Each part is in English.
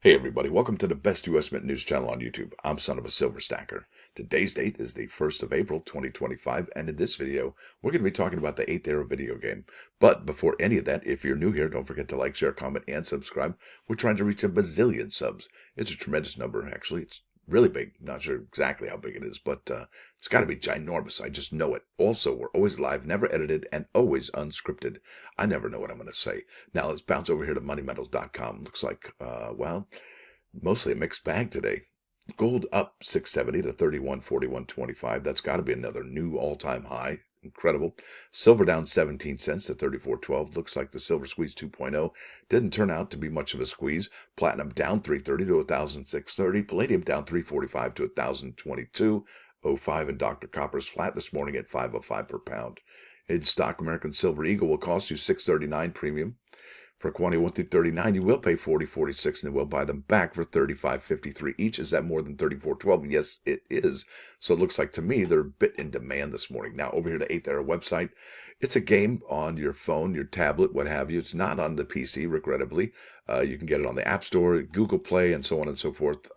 Hey everybody, welcome to the best US Mint news channel on YouTube. I'm Son of a Silver Stacker. Today's date is the 1st of April, 2025, and in this video, we're going to be talking about the Aethera video game. But before any of that, if you're new here, don't forget to like, share, comment, and subscribe. We're trying to reach a bazillion subs. It's a tremendous number, actually. It's really big. Not sure exactly how big it is, but it's got to be ginormous. I just know it. Also, we're always live, never edited, and always unscripted. I never know what I'm going to say. Now, let's bounce over here to moneymetals.com. Looks like, well, mostly a mixed bag today. Gold up 670 to 3141.25. That's got to be another new all-time high. Incredible. Silver down 17 cents to 34.12. Looks like the silver squeeze 2.0 didn't turn out to be much of a squeeze. Platinum down 330 to 1,630. Palladium down 345 to 1,022.05. And Dr. Copper's flat this morning at 505 per pound. In stock, American Silver Eagle will cost you 639 premium. For quantity 1 through 39, you will pay 40.46, and they will buy them back for 35.53 each. Is that more than 34.12? Yes, it is. So it looks like to me they're a bit in demand this morning. Now over here to Aethera website, it's a game on your phone, your tablet, what have you. It's not on the PC, regrettably. You can get it on the App Store, Google Play, and so on and so forth.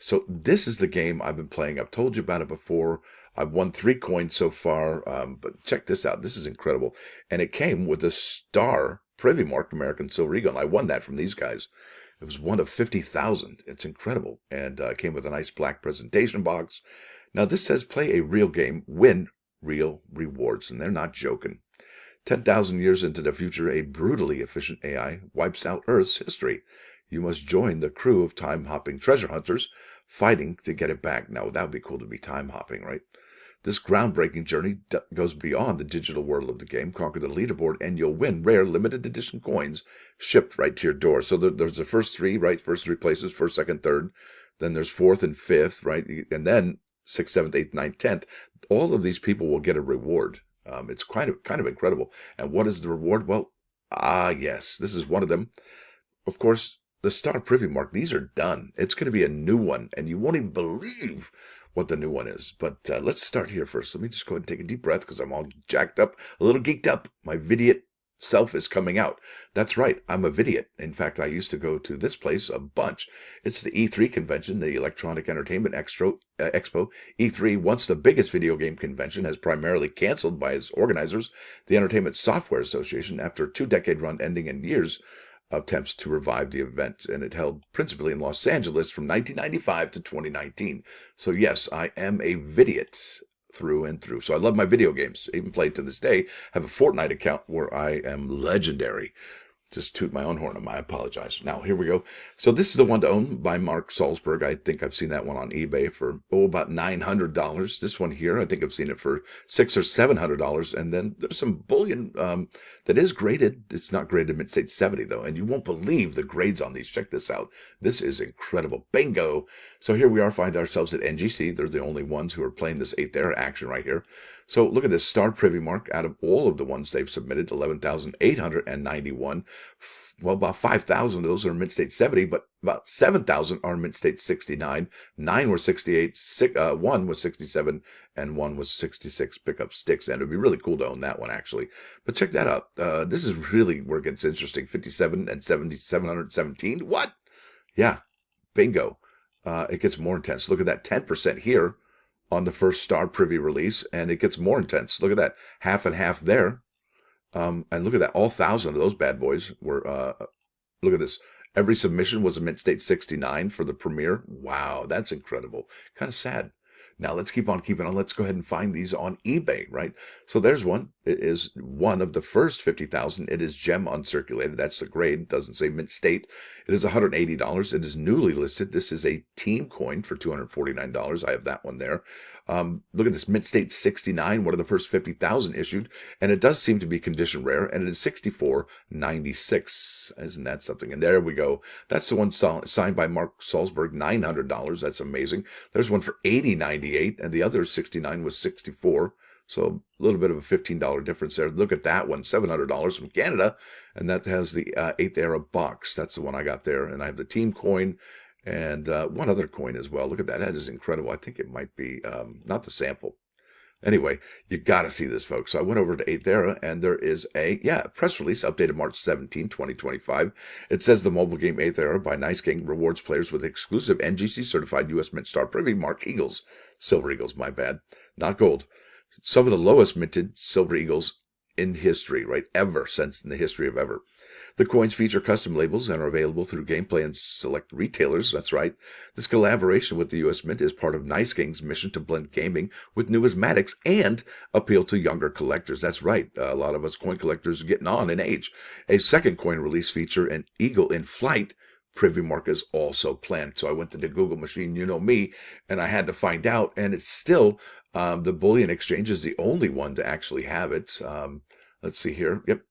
So this is the game I've been playing. I've told you about it before. I've won 3 coins so far, but check this out. This is incredible. And it came with a star Privy marked American Silver Eagle, and I won that from these guys. It was one of 50,000. It's incredible. And came with a nice black presentation box. Now, this says play a real game, win real rewards, and they're not joking. 10,000 years into the future, a brutally efficient AI wipes out Earth's history. You must join the crew of time-hopping treasure hunters fighting to get it back. Now, that would be cool to be time-hopping, right? This groundbreaking journey goes beyond the digital world of the game. Conquer the leaderboard, and you'll win rare limited edition coins shipped right to your door. So there's the first 3, right? First 3 places, 1st, 2nd, 3rd. Then there's 4th and 5th, right? And then 6th, 7th, 8th, 9th, 10th. All of these people will get a reward. It's kind of incredible. And what is the reward? Well, yes, this is one of them. Of course, the Star Privy mark, these are done. It's going to be a new one, and you won't even believe what the new one is. But let's start here first. Let me just go ahead and take a deep breath because I'm all jacked up, a little geeked up. My Vidiot self is coming out. That's right, I'm a Vidiot. In fact, I used to go to this place a bunch. It's the E3 convention, the Electronic Entertainment Expo. E3, once the biggest video game convention, has primarily canceled by its organizers, the Entertainment Software Association, after a 2-decade run ending in years attempts to revive the event, and it held principally in Los Angeles from 1995 to 2019. So yes, I am a Vidiot through and through. So I love my video games. I even play to this day. Have a Fortnite account where I am legendary. Just toot my own horn. I apologize. Now, here we go. So this is the one to own by Mark Salzberg. I think I've seen that one on eBay for, about $900. This one here, I think I've seen it for $600 or $700. And then there's some bullion that is graded. It's not graded mid-state 70, though. And you won't believe the grades on these. Check this out. This is incredible. Bingo. So here we are, find ourselves at NGC. They're the only ones who are playing this Aethera action right here. So look at this Star Privy mark. Out of all of the ones they've submitted, 11,891. Well, about 5,000 of those are mid-state 70, but about 7,000 are mid-state 69. 9 were 68, 1 was 67, and 1 was 66 pickup sticks. And it would be really cool to own that one, actually. But check that out. This is really where it gets interesting. 57 and 70, 717. What? Yeah, bingo. It gets more intense. Look at that 10% here on the first Star Privy release, and it gets more intense. Look at that, half and half there. And look at that, all 1,000 of those bad boys were, look at this. Every submission was a mid-state 69 for the premiere. Wow, that's incredible. Kind of sad. Now, let's keep on keeping on. Let's go ahead and find these on eBay, right? So there's one. It is one of the first 50,000. It is gem uncirculated. That's the grade. It doesn't say mint-state. It is $180. It is newly listed. This is a team coin for $249. I have that one there. Look at this mint-state 69, one of the first 50,000 issued. And it does seem to be condition rare, and it is $64.96. Isn't that something? And there we go. That's the one signed by Mark Salzberg, $900. That's amazing. There's one for $80.98. And the other 69 was 64. So a little bit of a $15 difference there. Look at that one, $700 from Canada. And that has the Aethera box. That's the one I got there. And I have the team coin and one other coin as well. Look at that. That is incredible. I think it might be not the sample. Anyway, you got to see this, folks. So I went over to Aethera, and there is a press release updated March 17, 2025. It says the mobile game Aethera by Nice King rewards players with exclusive NGC-certified U.S. Mint Star Privy Mark Eagles. Silver Eagles, my bad. Not gold. Some of the lowest minted Silver Eagles in history, right? Ever, since in the history of ever. The coins feature custom labels and are available through gameplay and select retailers. That's right. This collaboration with the U.S. Mint is part of Nice King's mission to blend gaming with numismatics and appeal to younger collectors. That's right. A lot of us coin collectors are getting on in age. A second coin release feature, an Eagle in Flight Privy Mark, is also planned. So I went to the Google machine, you know me, and I had to find out, and it's still the Bullion Exchange is the only one to actually have it. Let's see here. Yep.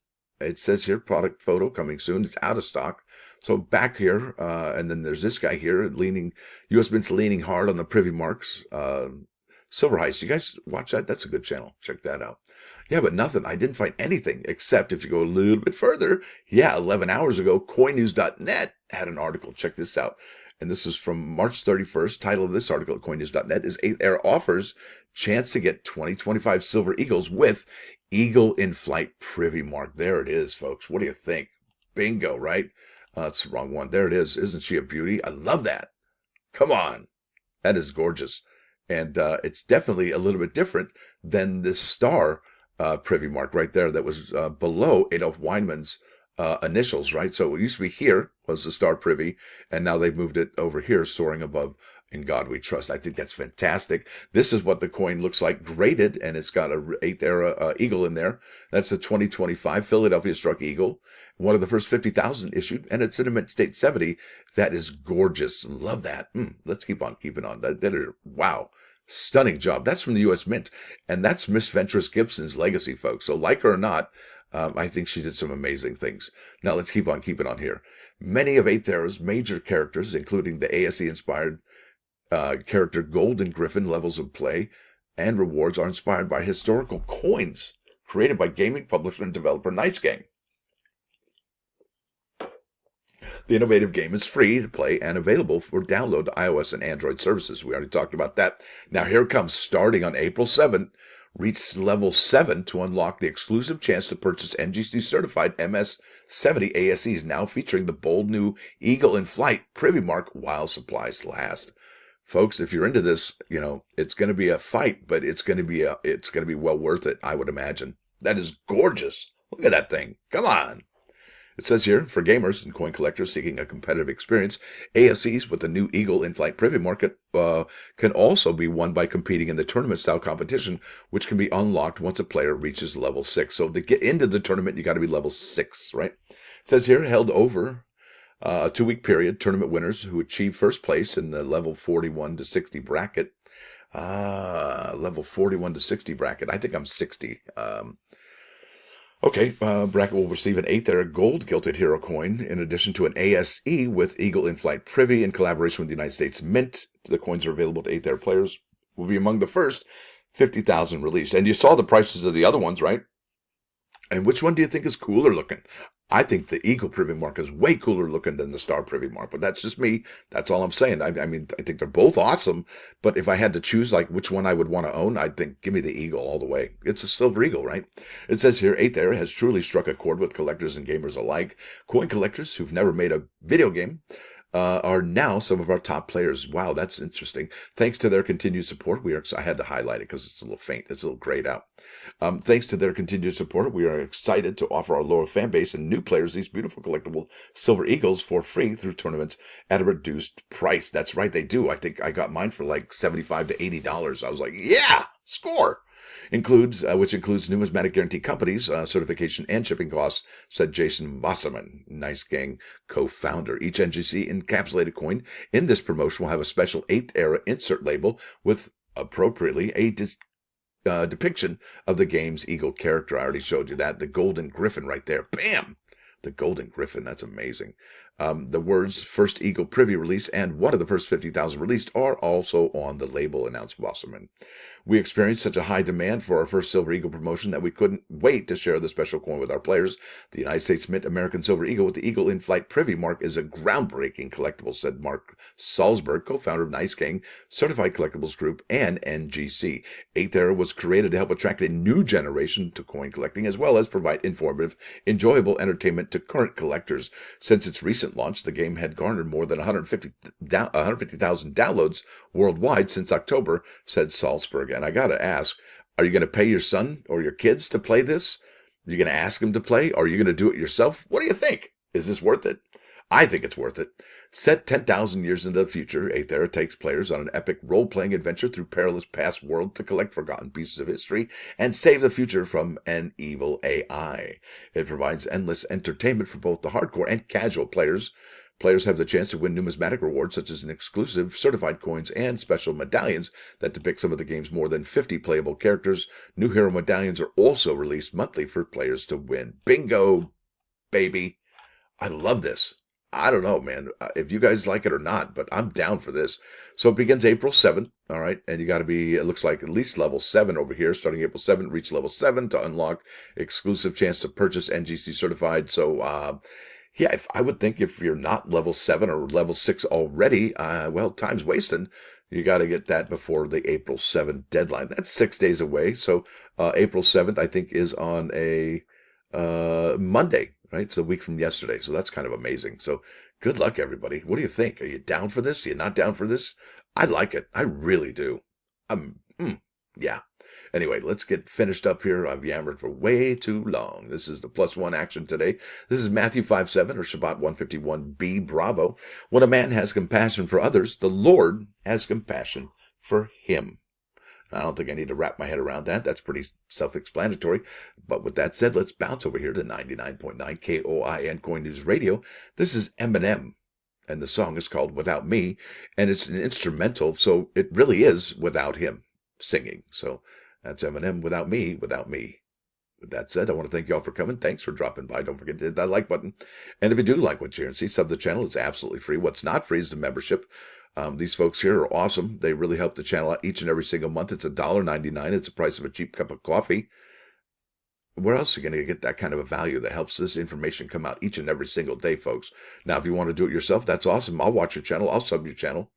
It says here, product photo coming soon. It's out of stock. So back here, and then there's this guy here, U.S. Mint's leaning hard on the Privy Marks. Silver Heist. You guys watch that? That's a good channel. Check that out. Yeah, but nothing. I didn't find anything except if you go a little bit further. Yeah, 11 hours ago, coinnews.net had an article. Check this out. And this is from March 31st. Title of this article at coinnews.net is Aethera offers chance to get 2025 Silver Eagles with Eagle in Flight Privy Mark. There it is, folks. What do you think? Bingo, right? That's the wrong one. There it is. Isn't she a beauty? I love that. Come on. That is gorgeous. And it's definitely a little bit different than this star Privy Mark right there that was below Adolf Weinmann's initials, right? So it used to be here was the star Privy, and now they've moved it over here, soaring above In God We Trust. I think that's fantastic. This is what the coin looks like graded, and it's got a Aethera eagle in there. That's the 2025 Philadelphia Struck Eagle, one of the first 50,000 issued, and it's in a mint state 70. That is gorgeous. Love that. Let's keep on keeping on. Wow. Stunning job. That's from the U.S. Mint, and that's Miss Ventress Gibson's legacy, folks. So like her or not, I think she did some amazing things. Now let's keep on keeping on here. Many of Aethera's major characters, including the ASE-inspired character Golden Griffin, levels of play and rewards are inspired by historical coins created by gaming publisher and developer Nice King. The innovative game is free to play and available for download to iOS and Android services. We already talked about that. Now here it comes. Starting on April 7th, reach level 7 to unlock the exclusive chance to purchase NGC-certified MS-70 ASEs, now featuring the bold new Eagle in Flight Privy Mark while supplies last. Folks, if you're into this, you know, it's going to be a fight, but it's going to be well worth it, I would imagine. That is gorgeous. Look at that thing. Come on. It says here, for gamers and coin collectors seeking a competitive experience, ASEs with the new Eagle in-Flight Privy Market can also be won by competing in the tournament-style competition, which can be unlocked once a player reaches level 6. So to get into the tournament, you got to be level 6, right? It says here, held over a 2-week period, tournament winners who achieve first place in the level 41 to 60 bracket. Level 41 to 60 bracket. I think I'm 60. Okay, bracket will receive an Aethera gold-gilded hero coin in addition to an ASE with Eagle in-Flight Privy in collaboration with the United States Mint. The coins are available to Aethera players. Will be among the first 50,000 released. And you saw the prices of the other ones, right? And which one do you think is cooler looking? I think the Eagle Privy Mark is way cooler looking than the Star Privy Mark, but that's just me. That's all I'm saying. I mean, I think they're both awesome, but if I had to choose like which one I would want to own, I'd think give me the Eagle all the way. It's a Silver Eagle, right? It says here, Aethera has truly struck a chord with collectors and gamers alike. Coin collectors who've never made a video game are now some of our top players. Wow, that's interesting. Thanks to their continued support, I had to highlight it because it's a little faint. It's a little grayed out. Thanks to their continued support, we are excited to offer our loyal fan base and new players these beautiful collectible Silver Eagles for free through tournaments at a reduced price. That's right, they do. I think I got mine for like $75 to $80. I was like, yeah, score. Which includes numismatic guarantee companies, certification and shipping costs, said Jason Wasserman, Nice Gang co-founder. Each NGC encapsulated coin in this promotion will have a special Aethera insert label with appropriately a depiction of the game's Eagle character. I already showed you that. The Golden Griffin right there. Bam! The Golden Griffin. That's amazing. The words "First Eagle Privy release" and "One of the first 50,000 released" are also on the label, announced Wasserman. We experienced such a high demand for our first Silver Eagle promotion that we couldn't wait to share the special coin with our players. The United States Mint American Silver Eagle with the Eagle in-flight Privy mark is a groundbreaking collectible, said Mark Salzberg, co-founder of Nice King, Certified Collectibles Group, and NGC. Aethera was created to help attract a new generation to coin collecting, as well as provide informative, enjoyable entertainment to current collectors. Since its recent launch, the game had garnered more than 150,000 downloads worldwide since October, said Salzberg. And I got to ask, are you going to pay your son or your kids to play this? Are you going to ask them to play? Or are you going to do it yourself? What do you think? Is this worth it? I think it's worth it. Set 10,000 years into the future, Aethera takes players on an epic role-playing adventure through perilous past world to collect forgotten pieces of history and save the future from an evil AI. It provides endless entertainment for both the hardcore and casual players. Players have the chance to win numismatic rewards such as an exclusive certified coins and special medallions that depict some of the game's more than 50 playable characters. New hero medallions are also released monthly for players to win. Bingo, baby. I love this. I don't know, man, if you guys like it or not, but I'm down for this. So it begins April 7th, all right? And you got to be, it looks like at least level 7 over here. Starting April 7th, reach level 7 to unlock exclusive chance to purchase NGC-certified. So, yeah, I would think if you're not level 7 or level 6 already, well, time's wasting. You got to get that before the April 7th deadline. That's 6 days away. So April 7th, I think, is on a Monday, right? It's a week from yesterday. So that's kind of amazing. So good luck, everybody. What do you think? Are you down for this? Are you not down for this? I like it. I really do. Yeah. Anyway, let's get finished up here. I've yammered for way too long. This is the +1 action today. This is Matthew 5:7 or Shabbat 151b. Bravo. When a man has compassion for others, the Lord has compassion for him. I don't think I need to wrap my head around that. That's pretty self-explanatory. But with that said, let's bounce over here to 99.9 KOIN Coin News Radio. This is Eminem, and the song is called Without Me, and it's an instrumental, so it really is without him singing. So that's Eminem, Without Me, Without Me. With that said, I want to thank you all for coming. Thanks for dropping by. Don't forget to hit that like button. And if you do like what you hear and see, sub the channel. It's absolutely free. What's not free is the membership. These folks here are awesome. They really help the channel out each and every single month. It's $1.99. It's the price of a cheap cup of coffee. Where else are you going to get that kind of a value that helps this information come out each and every single day, folks? Now, if you want to do it yourself, that's awesome. I'll watch your channel. I'll sub your channel.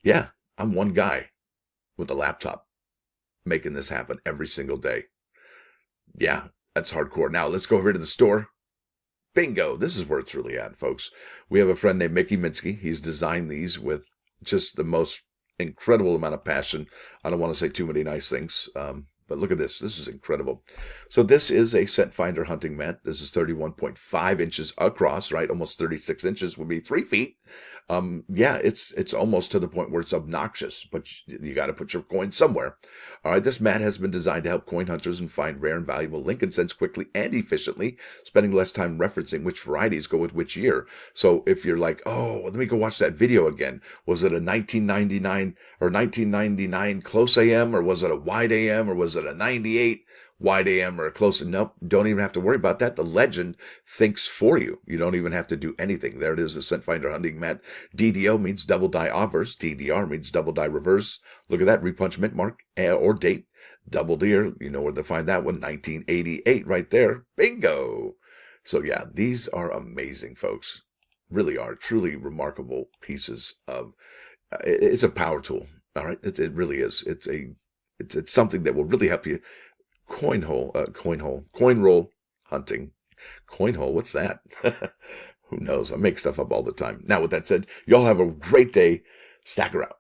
Yeah, I'm one guy with a laptop making this happen every single day. Yeah, that's hardcore. Now, let's go over to the store. Bingo. This is where it's really at, folks. We have a friend named Mickey Minsky. He's designed these with just the most incredible amount of passion. I don't want to say too many nice things, but look at this. This is incredible. So this is a scent finder hunting mat. This is 31.5 inches across, right? Almost 36 inches would be 3 feet. Yeah, it's almost to the point where it's obnoxious, but you got to put your coin somewhere. All right, this mat has been designed to help coin hunters and find rare and valuable Lincoln cents quickly and efficiently, spending less time referencing which varieties go with which year. So if you're like, oh, let me go watch that video again. Was it a 1999 or 1999 close AM, or was it a wide AM, or was it a 98 wide AM or a close? Nope, don't even have to worry about that. The legend thinks for you. You don't even have to do anything. There it is, the scent finder hunting mat. DDO means double die obverse. DDR means double die reverse. Look at that, repunch mint mark or date. Double deer, you know where to find that one. 1988 right there. Bingo. So yeah, these are amazing, folks. Really are truly remarkable pieces of. It's a power tool. All right, it really is. It's something that will really help you. Coin roll hunting. Coin hole, what's that? Who knows? I make stuff up all the time. Now, with that said, y'all have a great day. Stacker out.